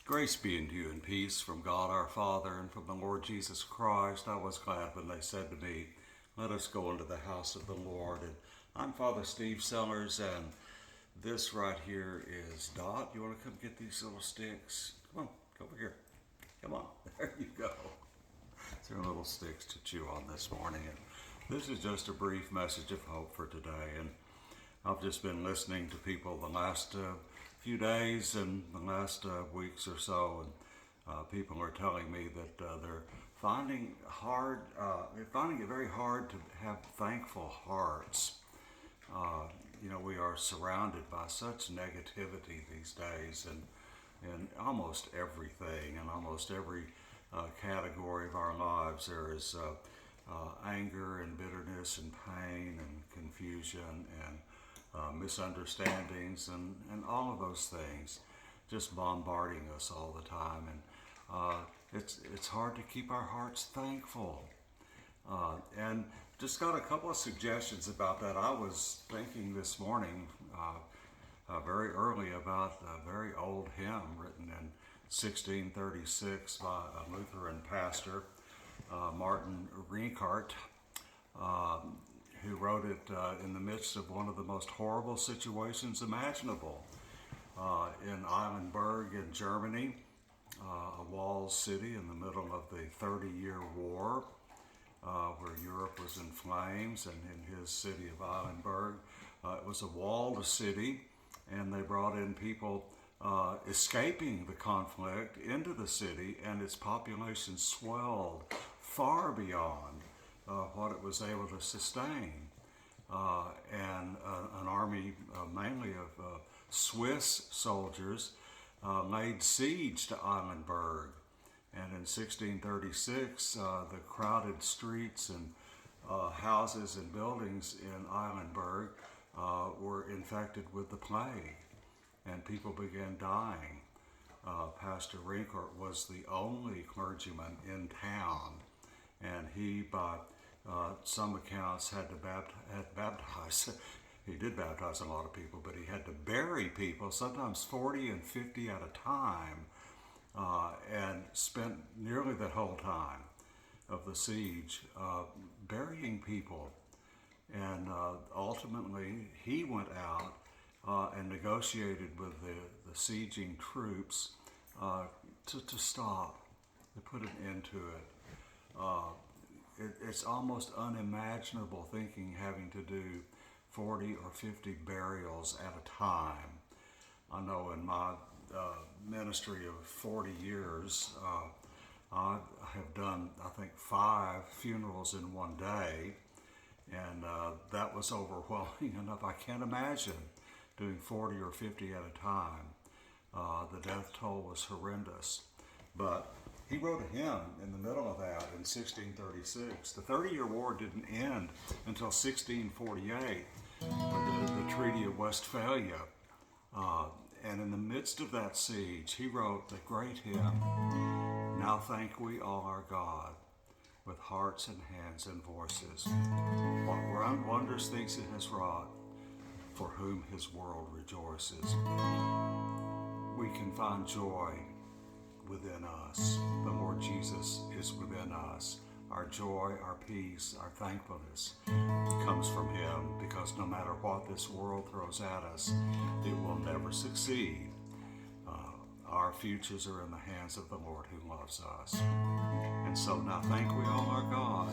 Grace be unto you and peace from God our Father and from the Lord Jesus Christ. I was glad when they said to me, let us go into the house of the Lord. And I'm Father Steve Sellers, and this right here is Dot. You want to come get these little sticks? Come on, come over here. Come on, there you go. They're little sticks to chew on this morning. And this is just a brief message of hope for today. And I've just been listening to people the last few days and the last weeks or so, and people are telling me that they're finding it very hard to have thankful hearts. We are surrounded by such negativity these days, and in almost everything, in almost every category of our lives, there is anger and bitterness and pain and confusion and misunderstandings and all of those things just bombarding us all the time, and it's hard to keep our hearts thankful, and just got a couple of suggestions about that. I was thinking this morning very early about a very old hymn written in 1636 by a Lutheran pastor, Martin Rinkart, who wrote it in the midst of one of the most horrible situations imaginable in Eilenburg in Germany, a walled city in the middle of the 30-year war, where Europe was in flames, and in his city of Eilenburg, it was a walled city, and they brought in people escaping the conflict into the city, and its population swelled far beyond what it was able to sustain. And an army mainly of Swiss soldiers laid siege to Eilenburg. And in 1636, the crowded streets and houses and buildings in Eilenburg were infected with the plague, and people began dying. Pastor Rinkart was the only clergyman in town, and he, by some accounts, had baptize. He did baptize a lot of people, but he had to bury people, sometimes 40 and 50 at a time, and spent nearly the whole time of the siege burying people. And ultimately, he went out and negotiated with the sieging troops to stop, to put an end to it. It's almost unimaginable thinking having to do 40 or 50 burials at a time. I know in my ministry of 40 years, I have done, I think, 5 funerals in one day, and that was overwhelming enough. I can't imagine doing 40 or 50 at a time. The death toll was horrendous. But he wrote a hymn in the middle of that in 1636. The 30-year war didn't end until 1648 with the Treaty of Westphalia. And in the midst of that siege, he wrote the great hymn, Now Thank We All Our God, with hearts and hands and voices. What wondrous things it has wrought, for whom his world rejoices. We can find joy within us. The Lord Jesus is within us. Our joy, our peace, our thankfulness comes from him, because no matter what this world throws at us, it will never succeed. Our futures are in the hands of the Lord who loves us. And so now thank we all our God.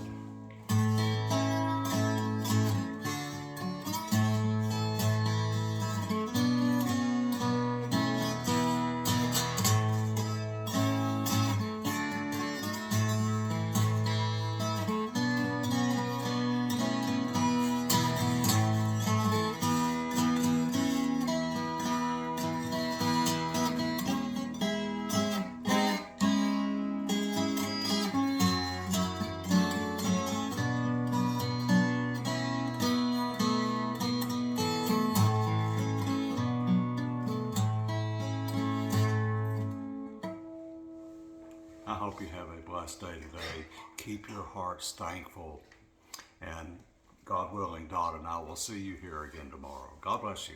I hope you have a blessed day today. Keep your hearts thankful. And God willing, Dot and I will see you here again tomorrow. God bless you.